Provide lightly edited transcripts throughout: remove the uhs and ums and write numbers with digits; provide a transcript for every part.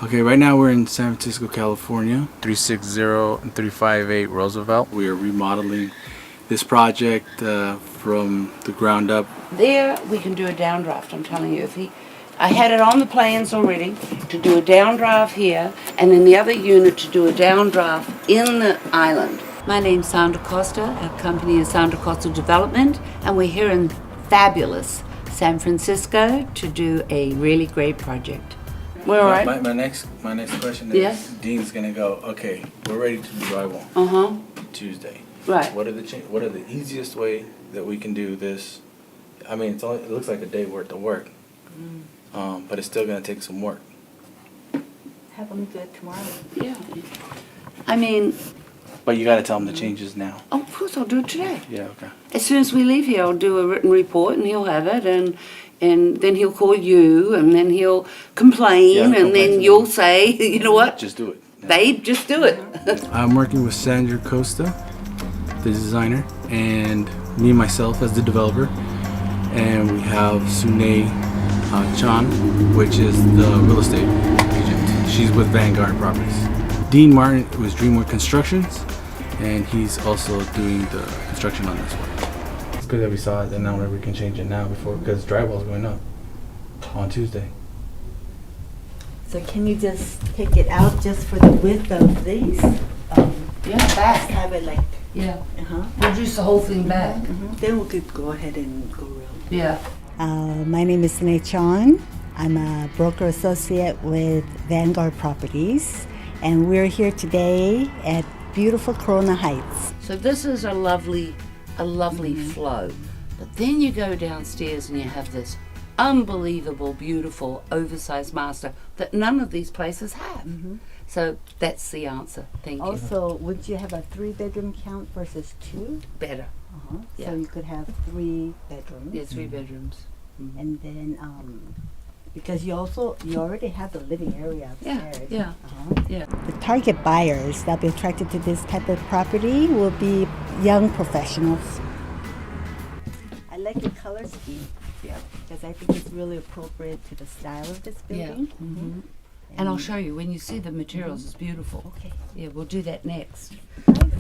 Okay, right now we're in San Francisco, California. 360 and 358 Roosevelt. We are remodeling this project from the ground up. There we can do a downdraft, I'm telling you. I had it on the plans already to do a downdraft here, and in the other unit to do a downdraft in the island. My name's Sandra Costa. Our company is Sandra Costa Development, and we're here in fabulous San Francisco to do a really great project. We're all right? My next question is, Yes? Dean's gonna go, okay, we're ready to do drywall Tuesday. Right. What are the easiest way that we can do this? I mean, it looks like a day worth of work, but it's still gonna take some work. Have them do it tomorrow. Yeah. I mean, But you gotta tell him the changes now. oh, of course I'll do it today. Yeah, okay. As soon as we leave here, I'll do a written report and he'll have it, and then he'll call you, and then he'll complain, Yeah, and complain then to you'll me. say, you know what? Just do it. Yeah. Babe, just do it. I'm working with Sandra Costa, the designer, and me myself as the developer, and we have sunae.chon, which is the real estate agent. She's with Vanguard Properties. Dean Martin was DreamWorks Constructions, and he's also doing the construction on this one. It's good that we saw it, and now we can change it now because drywall's going up on Tuesday. So can you just take it out just for the width of these? Yeah, back. Have it like, Yeah. uh-huh. Reduce the whole thing back. Then we could go ahead and go real. Yeah. My name is sunae.chon. I'm a broker associate with Vanguard Properties, and we're here today at beautiful Corona Heights. So this is a lovely flow. But then you go downstairs and you have this unbelievable, beautiful, oversized master that none of these places have. So that's the answer. Thank you. Also, would you have a 3-bedroom count versus 2? Better. So Yeah. you could have 3 bedrooms. Yeah, 3 bedrooms. And then, because you already have the living area Yeah, upstairs. yeah, yeah. The target buyers that will be attracted to this type of property will be young professionals. I like the color scheme. Yeah. Because I think it's really appropriate to the style of this Yeah. building. And I'll show you when you see the materials. It's beautiful. Okay. Yeah, we'll do that next.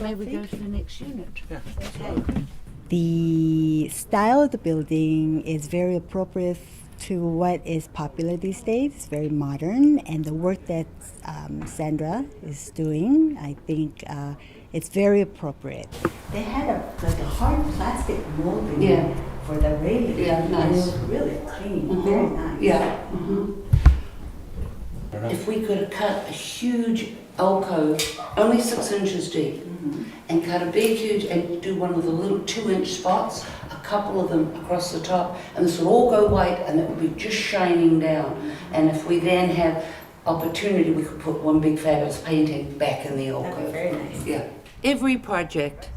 May we go to the next unit? Yeah. Okay. The style of the building is very appropriate to what is popular these days. It's very modern, and the work that Sandra is doing, I think it's very appropriate. They had like a hard plastic molding Yeah. for the railing. Yeah, And nice. it was really clean, very nice. Yeah. If we could have cut a huge alcove, only 6 inches deep, and cut a big, huge, and do one of the little 2-inch spots, a couple of them across the top, and this would all go white, and it would be just shining down. And if we then have opportunity, we could put one big fabulous painting back in the alcove. That'd be very nice. Yeah. Every project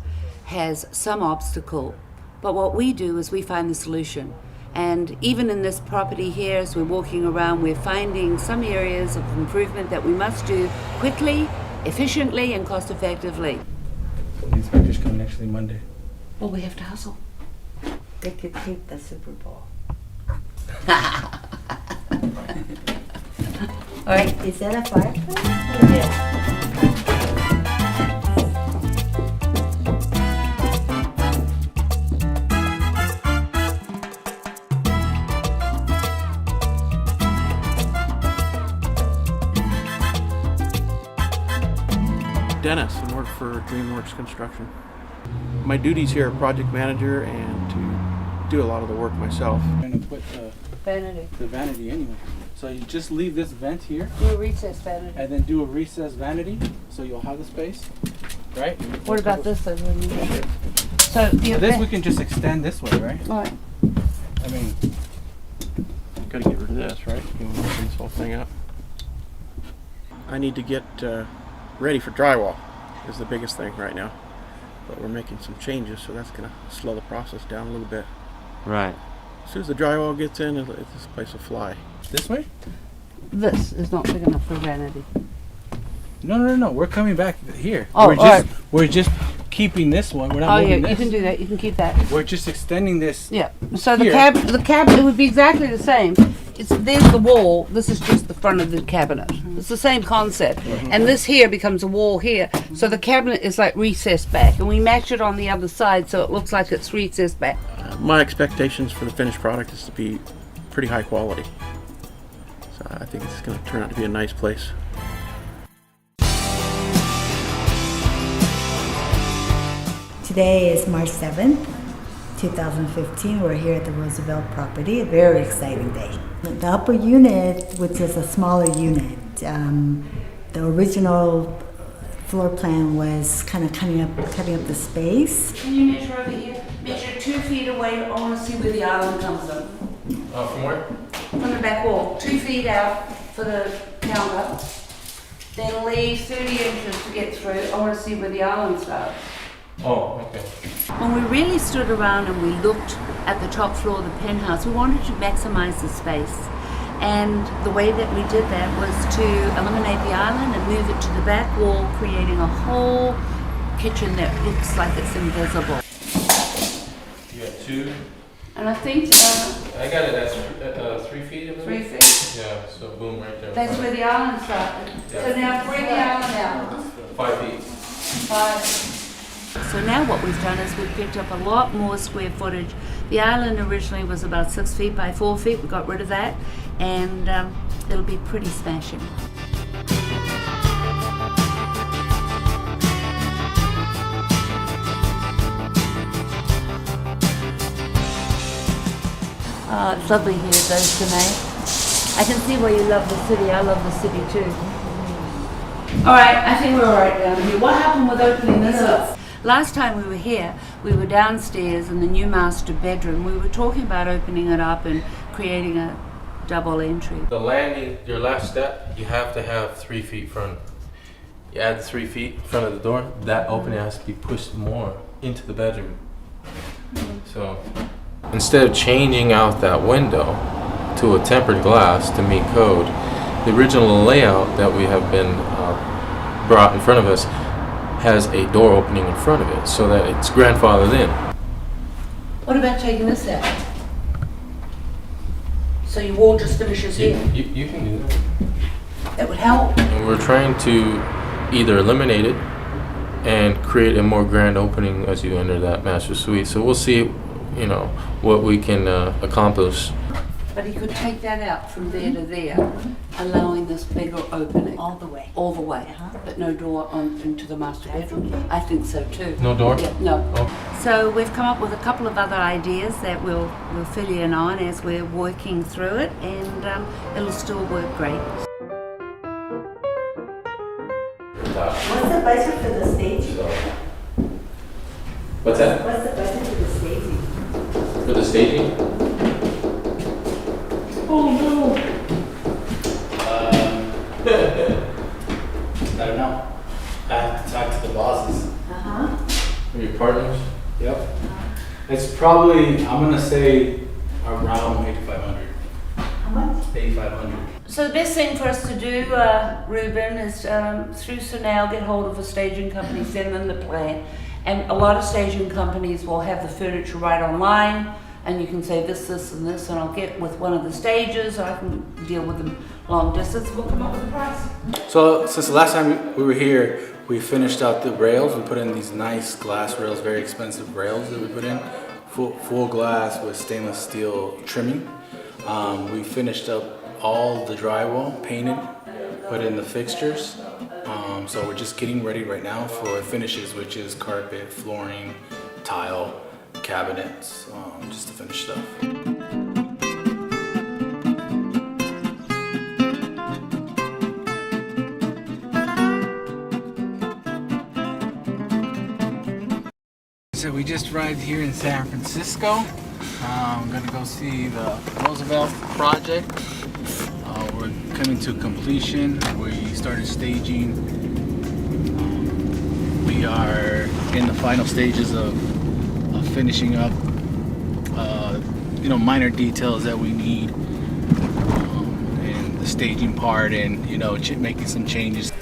has some obstacle, but what we do is we find the solution. And even in this property here, as we're walking around, we're finding some areas of improvement that we must do quickly, efficiently, and cost effectively. The inspector's coming actually Monday. Well, we have to hustle. They could keep the Super Bowl. All right. Is that a fireplace? Yeah. Dennis and work for DreamWorks Construction. My duties here are project manager and to do a lot of the work myself. I'm gonna put Vanity. the vanity anyway. So you just leave this vent here, Do a recess vanity. and then do a recessed vanity, so you'll have the space, right? What about this one? So This we can just extend this way, right? All right. I mean, Gotta get rid of this, right? You want to open this whole thing up. I need to get ready for drywall is the biggest thing right now. But we're making some changes, so that's gonna slow the process down a little bit. Right. As soon as the drywall gets in, this place will fly. this way? This is not big enough for vanity. No. We're coming back here. Oh, we're just keeping this one. We're not Oh yeah, moving this. you can do that. You can keep that. We're just extending this. Yeah. So the Here. cabinet would be exactly the same. there's the wall. This is just the front of the cabinet. It's the same concept. And this here becomes a wall here. So the cabinet is like recessed back, and we match it on the other side so it looks like it's recessed back. My expectations for the finished product is to be pretty high quality. So I think it's going to turn out to be a nice place. Today is March 7th, 2015. We're here at the Roosevelt property. A very exciting day. The upper unit, which is a smaller unit, the original floor plan was kind of cutting up the space. Can you measure over here? Measure 2 feet away. I want to see where the island comes in. From where? From the back wall. 2 feet out for the counter. Then leave 30 inches to get through. I want to see where the island starts. Oh, okay. When we really stood around and we looked at the top floor of the penthouse, we wanted to maximize the space. And the way that we did that was to eliminate the island and move it to the back wall, creating a whole kitchen that looks like it's invisible. You got 2? And I think I got it at 3 feet, I believe. 3 feet. Yeah, so boom, right there. That's where the island started. Yeah. So now bring the island out. 5 feet. 5. So now what we've done is we've picked up a lot more square footage. The island originally was about 6 feet by 4 feet. We got rid of that, and it'll be pretty smashing. Oh, it's lovely here, though, Sunae. I can see why you love the city. I love the city too. All right, I think we're all right down here. What happened with opening this up? Last time we were here, we were downstairs in the new master bedroom. We were talking about opening it up and creating a double entry. The landing, your last step, you have to have 3 feet front. You add the 3 feet in front of the door, that opening has to be pushed more into the bedroom. So instead of changing out that window to a tempered glass to meet code, the original layout that we have been brought in front of us has a door opening in front of it so that it's grandfathered in. What about taking this out? So your wall just finishes here? You can do that. That would help. And we're trying to either eliminate it and create a more grand opening as you enter that master suite. So we'll see, what we can accomplish. But he could take that out from there to there, allowing this bigger opening. All the way. All the way, but no door into the master bedroom. I think so too. No door? Yeah, no. Oh. So we've come up with a couple of other ideas that we'll fill you in on as we're working through it, and it'll still work great. What's the budget for the staging? What's that? What's the budget for the staging? For the staging? Oh no! I don't know. I have to talk to the bosses. Uh-huh. Are your partners? Yep. It's probably, I'm gonna say around 8,500. How much? 8,500. So the best thing for us to do, Ruben, is through Sunae, get hold of a staging company, send them the plan. And a lot of staging companies will have the furniture right online, and you can say this, this, and this, and I'll get with one of the stages, or I can deal with them long distance, we'll come up with a price. So since the last time we were here, we finished out the rails. We put in these nice glass rails, very expensive rails that we put in, full glass with stainless steel trimming. We finished up all the drywall, painted, put in the fixtures. So we're just getting ready right now for finishes, which is carpet, flooring, tile, cabinets, just to finish stuff. So we just arrived here in San Francisco. I'm gonna go see the Roosevelt project. We're coming to completion. We started staging. We are in the final stages of finishing up, minor details that we need, and the staging part, and making some changes.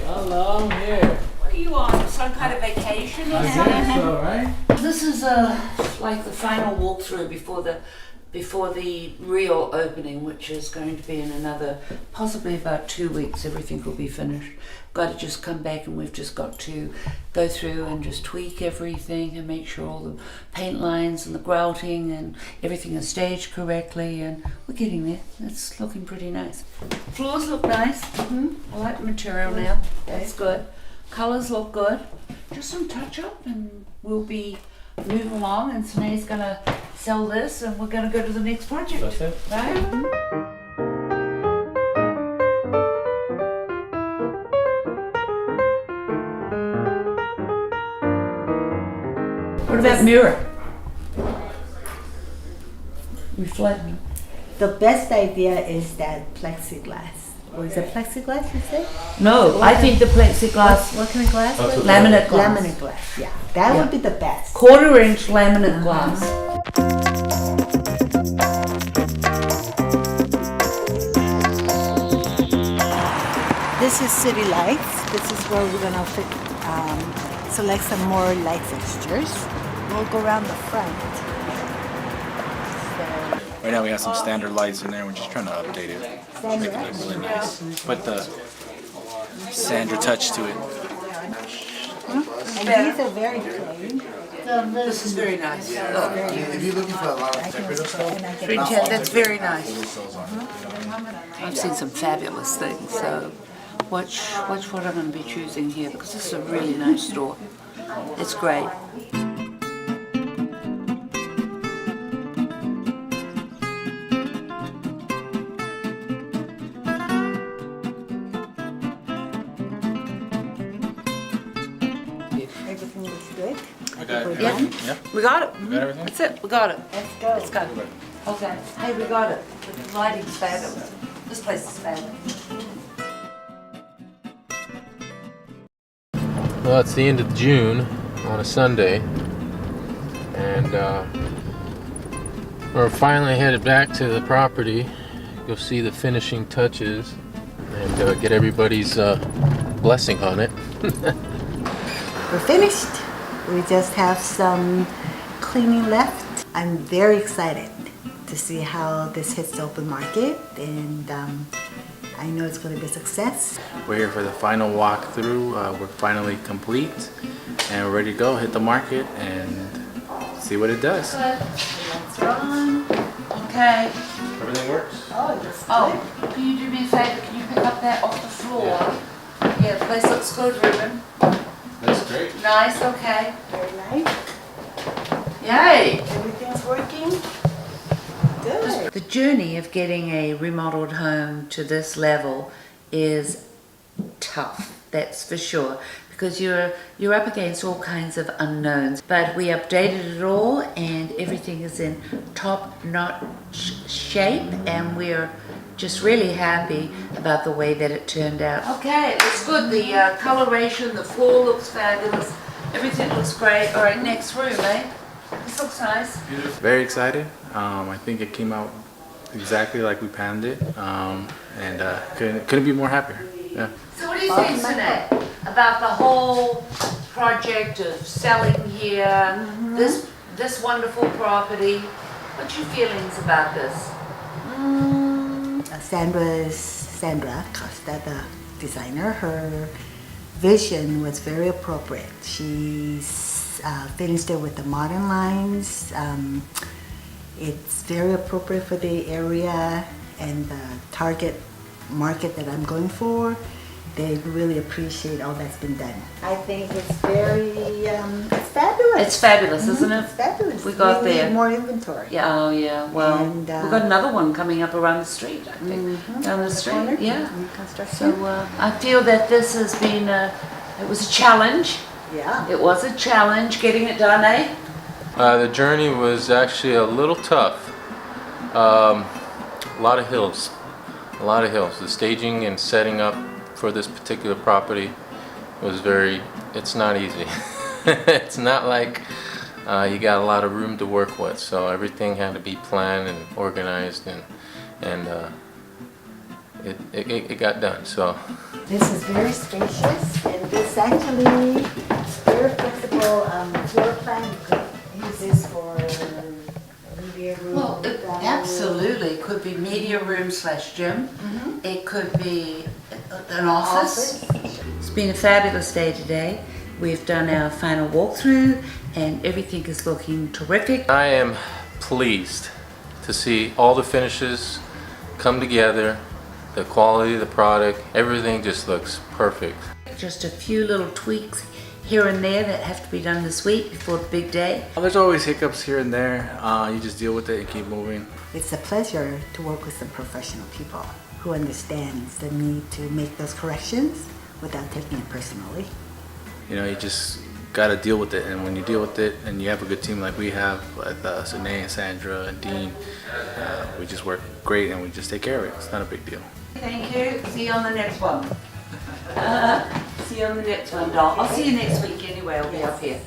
Hello, I'm here. What are you on, some kind of vacation or I something? guess so, right? This is like the final walkthrough before the real opening, which is going to be in another, possibly about 2 weeks. Everything will be finished. Got to just come back, and we've just got to go through and just tweak everything and make sure all the paint lines and the grouting and everything is staged correctly, and we're getting there. It's looking pretty nice. Floors look nice. I like the material now. That's good. Colors look good. Just some touch up and we'll be moving along, and Sunae's gonna sell this and we're gonna go to the next project. That's it. Right? What about mirror? Reflecting. The best idea is that plexiglass. Was it plexiglass you said? No, I think the plexiglass, What kind of glass? That's was what- it? laminate glass. Laminate glass, yeah. That would be the best. 1/4 inch laminate glass. This is city lights. This is where we're gonna select some more light fixtures. We'll go around the front. Right now we have some standard lights in there. We're just trying to update it, make it look really nice. Put the Sandra touch to it. And these are very plain. This is very nice. If you're looking for a lot of decorative stuff, That's very nice. I've seen some fabulous things, so watch what I'm going to be choosing here, because this is a really nice store. It's great. Everything looks good. I got it. Yeah. Yeah. We got it. Got everything? That's it. We got it. Let's go. Let's go. Okay. Hey, we got it. The lighting's fabulous. This place is fabulous. Well, it's the end of June on a Sunday, and we're finally headed back to the property. Go see the finishing touches and get everybody's blessing on it. We're finished. We just have some cleaning left. I'm very excited to see how this hits the open market, and I know it's going to be a success. We're here for the final walkthrough. We're finally complete and we're ready to go hit the market and see what it does. Lights are on. Okay. Everything works. Oh, it's Oh, can you do me a favor? Can you pick up that off the floor? Yeah, the place looks good, Ruben. That's great. Nice, okay. very nice. Yay! Everything's working. Good. The journey of getting a remodeled home to this level is tough, that's for sure, because you're up against all kinds of unknowns. But we updated it all and everything is in top-notch shape, and we're just really happy about the way that it turned out. Okay, it looks good. The coloration, the floor looks fabulous. Everything looks great. All right, next room, eh? This looks nice. Very excited. I think it came out exactly like we planned it, and couldn't be more happier. Yeah. So what do you think, Sunae, about the whole project of selling here, this wonderful property? What's your feelings about this? Sandra Costa, the designer, her vision was very appropriate. She's finished it with the modern lines. It's very appropriate for the area and the target market that I'm going for. They really appreciate all that's been done. I think it's very, it's fabulous. It's fabulous, isn't it? It's fabulous. We got need there. more inventory. Yeah, oh yeah, well, And, we've got another one coming up around the street, I think. Down the street, corner, yeah. new construction. So I feel that this has been, it was a challenge. Yeah. It was a challenge getting it done, eh? The journey was actually a little tough. A lot of hills. A lot of hills. The staging and setting up for this particular property was it's not easy. It's not like you got a lot of room to work with, so everything had to be planned and organized, and it got done. So This is very spacious, and this actually very flexible floor plan. You could use this for media room. Well, it dining room. absolutely could be media room / gym. It could be an office. It's been a fabulous day today. We've done our final walkthrough and everything is looking terrific. I am pleased to see all the finishes come together, the quality of the product, everything just looks perfect. Just a few little tweaks here and there that have to be done this week before the big day. There's always hiccups here and there. You just deal with it and keep moving. It's a pleasure to work with some professional people who understands the need to make those corrections without taking it personally. You know, you just got to deal with it, and when you deal with it and you have a good team like we have with Sunae and Sandra and Dean, we just work great and we just take care of it. It's not a big deal. Thank you. See you on the next one. See you on the next one, doll. I'll see you next week anyway. I'll be up here.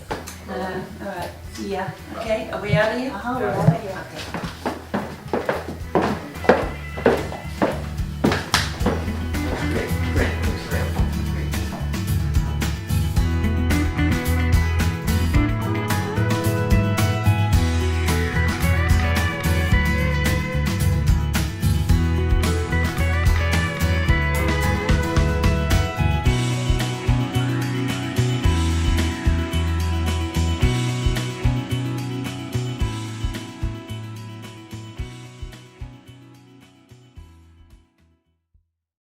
All right. See ya. Okay. Are we out of here? We're out of here. Okay.